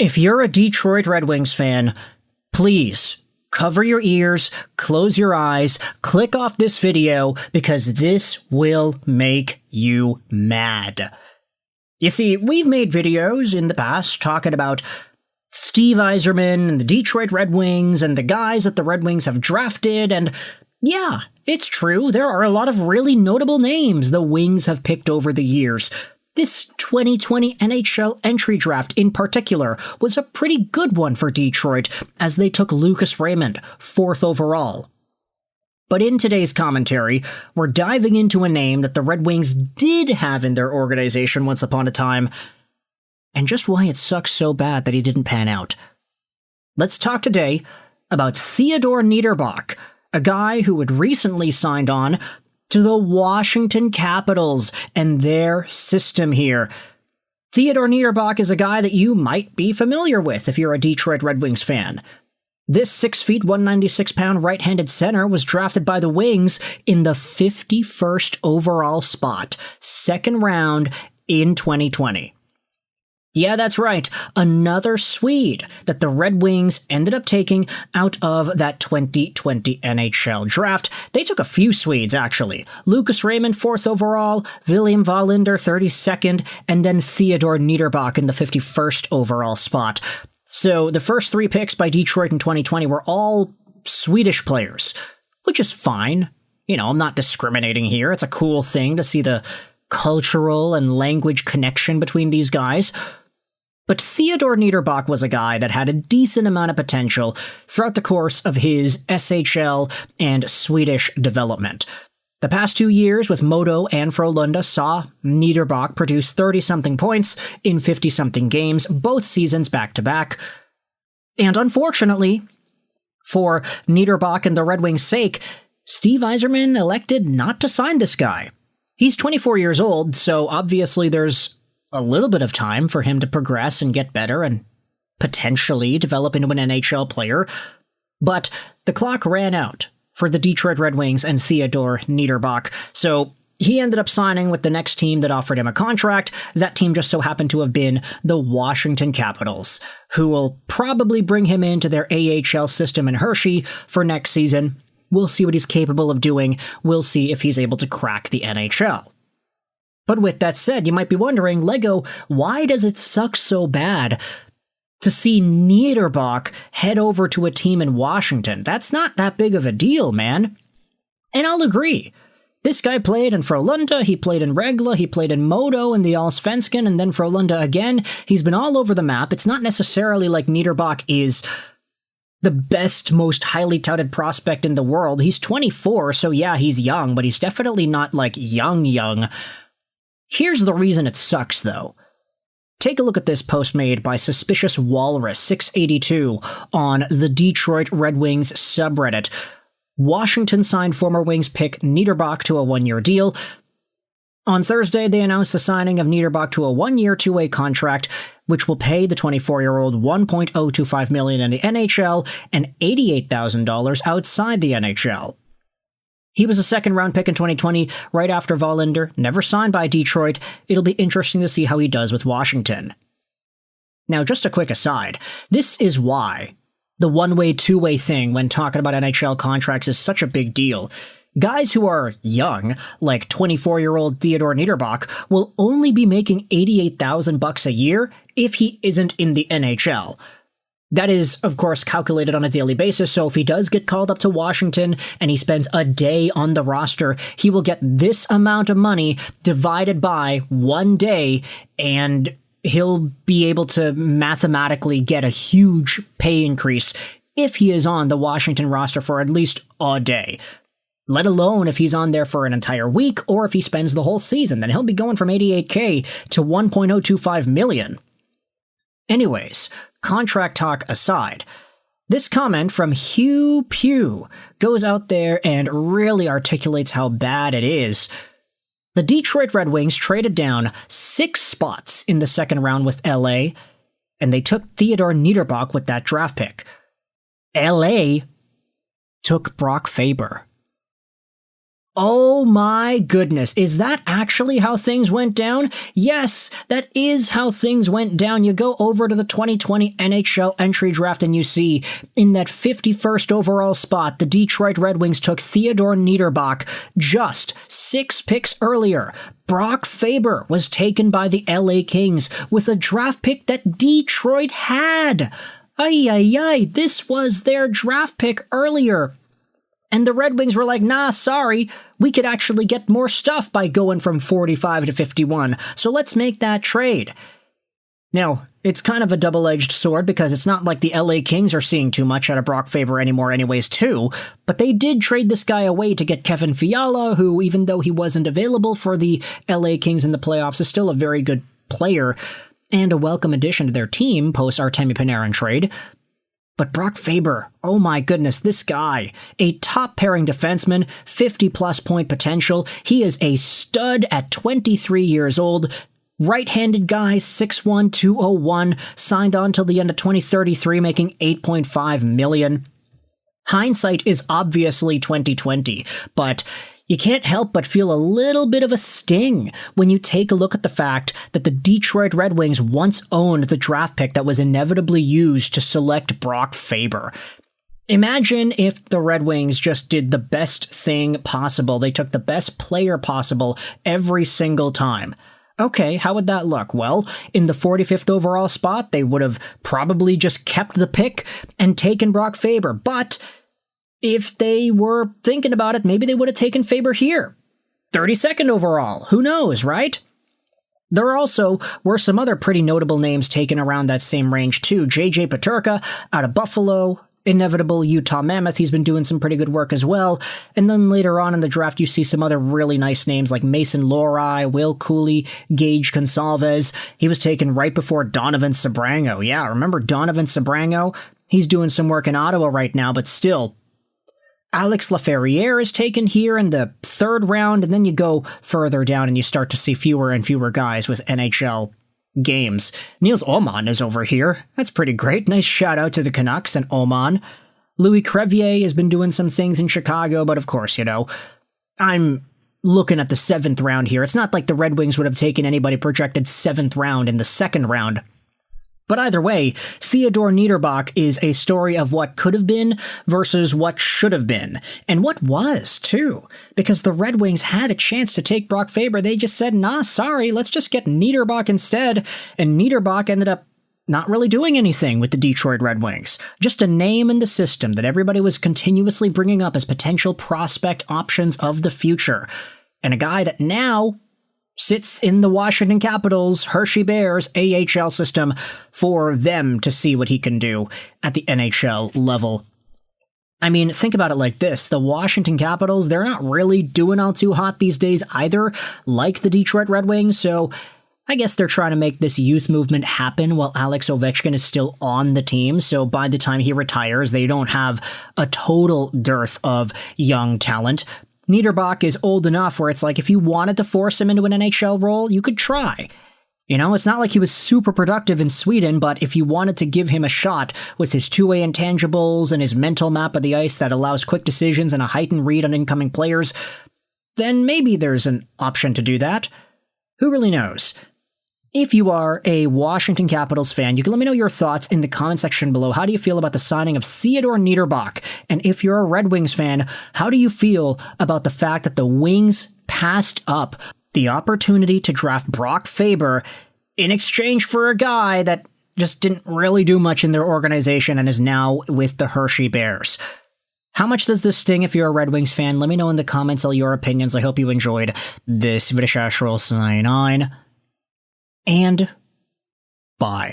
If you're a Detroit Red Wings fan, please cover your ears, close your eyes, click off this video, because this will make you mad. You see, we've made videos in the past talking about Steve Yzerman and the Detroit Red Wings and the guys that the Red Wings have drafted, and yeah, it's true, there are a lot of really notable names the Wings have picked over the years. This 2020 NHL Entry Draft in particular was a pretty good one for Detroit, as they took Lucas Raymond, 4th overall. But in today's commentary, we're diving into a name that the Red Wings did have in their organization once upon a time, and just why it sucks so bad that he didn't pan out. Let's talk today about Theodor Niederbach, a guy who had recently signed on to the Washington Capitals and their system here. Theodor Niederbach is a guy that you might be familiar with if you're a Detroit Red Wings fan. This 6 feet, 196-pound right-handed center was drafted by the Wings in the 51st overall spot, 2nd round in 2020. Yeah, that's right, another Swede that the Red Wings ended up taking out of that 2020 NHL Draft. They took a few Swedes, actually. Lucas Raymond, 4th overall, William Wallinder, 32nd, and then Theodor Niederbach in the 51st overall spot. So the first 3 picks by Detroit in 2020 were all Swedish players, which is fine. You know, I'm not discriminating here. It's a cool thing to see the cultural and language connection between these guys. But Theodor Niederbach was a guy that had a decent amount of potential throughout the course of his SHL and Swedish development. The past 2 years with Modo and Frölunda saw Niederbach produce 30-something points in 50-something games, both seasons back-to-back. And unfortunately, for Niederbach and the Red Wings' sake, Steve Yzerman elected not to sign this guy. He's 24 years old, so obviously there's a little bit of time for him to progress and get better and potentially develop into an NHL player, but the clock ran out for the Detroit Red Wings and Theodor Niederbach, so he ended up signing with the next team that offered him a contract. That team just so happened to have been the Washington Capitals, who will probably bring him into their AHL system in Hershey for next season. We'll see what he's capable of doing. We'll see if he's able to crack the NHL. But with that said, you might be wondering, Lego, why does it suck so bad to see Niederbach head over to a team in Washington? That's not that big of a deal, man. And I'll agree. This guy played in Frölunda, he played in Regla, he played in Modo in the Allsvenskan, and then Frölunda again. He's been all over the map. It's not necessarily like Niederbach is the best, most highly touted prospect in the world. He's 24, so yeah, he's young, but he's definitely not like young. Here's the reason it sucks, though. Take a look at this post made by Suspicious Walrus 682 on the Detroit Red Wings subreddit. Washington signed former Wings pick Niederbach to a 1-year deal. On Thursday, they announced the signing of Niederbach to a 1-year, 2-way contract, which will pay the 24-year-old $1.025 million in the NHL and $88,000 outside the NHL. He was a 2nd-round pick in 2020, right after Wallinder, never signed by Detroit. It'll be interesting to see how he does with Washington. Now, just a quick aside, this is why the 1-way, 2-way thing when talking about NHL contracts is such a big deal. Guys who are young, like 24-year-old Theodor Niederbach, will only be making $88,000 a year if he isn't in the NHL. That is, of course, calculated on a daily basis, so if he does get called up to Washington and he spends a day on the roster, he will get this amount of money divided by 1 day, and he'll be able to mathematically get a huge pay increase if he is on the Washington roster for at least a day. Let alone if he's on there for an entire week or if he spends the whole season, then he'll be going from $88K to $1.025 million. Anyways, contract talk aside, this comment from Hugh Pugh goes out there and really articulates how bad it is. The Detroit Red Wings traded down 6 spots in the 2nd round with LA, and they took Theodor Niederbach with that draft pick. LA took Brock Faber. Oh my goodness, is that actually how things went down? Yes, that is how things went down. You go over to the 2020 NHL Entry Draft and you see, in that 51st overall spot, the Detroit Red Wings took Theodore Niederbach just 6 picks earlier. Brock Faber was taken by the LA Kings with a draft pick that Detroit had. Ay, this was their draft pick earlier. And the Red Wings were like, nah, sorry, we could actually get more stuff by going from 45 to 51, so let's make that trade. Now, it's kind of a double-edged sword because it's not like the LA Kings are seeing too much out of Brock Faber anymore anyways too, but they did trade this guy away to get Kevin Fiala, who, even though he wasn't available for the LA Kings in the playoffs, is still a very good player and a welcome addition to their team post-Artemi Panarin trade. But Brock Faber, oh my goodness, this guy, a top-pairing defenseman, 50-plus point potential. He is a stud at 23 years old. Right-handed guy, 6'1", 201, signed on till the end of 2033, making $8.5 million. Hindsight is obviously 2020, but you can't help but feel a little bit of a sting when you take a look at the fact that the Detroit Red Wings once owned the draft pick that was inevitably used to select Brock Faber. Imagine if the Red Wings just did the best thing possible. They took the best player possible every single time. Okay, how would that look? Well, in the 45th overall spot, they would have probably just kept the pick and taken Brock Faber, but if they were thinking about it, maybe they would have taken Faber here. 32nd overall. Who knows, right? There also were some other pretty notable names taken around that same range too. J.J. Peterka out of Buffalo, inevitable Utah Mammoth. He's been doing some pretty good work as well. And then later on in the draft, you see some other really nice names like Mason Lohrei, Will Cooley, Gage Gonsalves. He was taken right before Donovan Sabrango. Yeah, remember Donovan Sabrango? He's doing some work in Ottawa right now, but still, Alex Laferriere is taken here in the 3rd round, and then you go further down and you start to see fewer and fewer guys with NHL games. Niels Åman is over here. That's pretty great. Nice shout out to the Canucks and Åman. Louis Crevier has been doing some things in Chicago, but of course, you know, I'm looking at the 7th round here. It's not like the Red Wings would have taken anybody projected 7th round in the 2nd round. But either way, Theodor Niederbach is a story of what could have been versus what should have been. And what was, too. Because the Red Wings had a chance to take Brock Faber. They just said, nah, sorry, let's just get Niederbach instead. And Niederbach ended up not really doing anything with the Detroit Red Wings. Just a name in the system that everybody was continuously bringing up as potential prospect options of the future. And a guy that now sits in the Washington Capitals, Hershey Bears, AHL system for them to see what he can do at the NHL level. I mean, think about it like this. The Washington Capitals, they're not really doing all too hot these days either, like the Detroit Red Wings, so I guess they're trying to make this youth movement happen while Alex Ovechkin is still on the team, so by the time he retires, they don't have a total dearth of young talent. Niederbach is old enough where it's like if you wanted to force him into an NHL role, you could try. You know, it's not like he was super productive in Sweden, but if you wanted to give him a shot with his two-way intangibles and his mental map of the ice that allows quick decisions and a heightened read on incoming players, then maybe there's an option to do that. Who really knows? If you are a Washington Capitals fan, you can let me know your thoughts in the comment section below. How do you feel about the signing of Theodor Niederbach? And if you're a Red Wings fan, how do you feel about the fact that the Wings passed up the opportunity to draft Brock Faber in exchange for a guy that just didn't really do much in their organization and is now with the Hershey Bears? How much does this sting if you're a Red Wings fan? Let me know in the comments all your opinions. I hope you enjoyed this video. Sign on. And bye.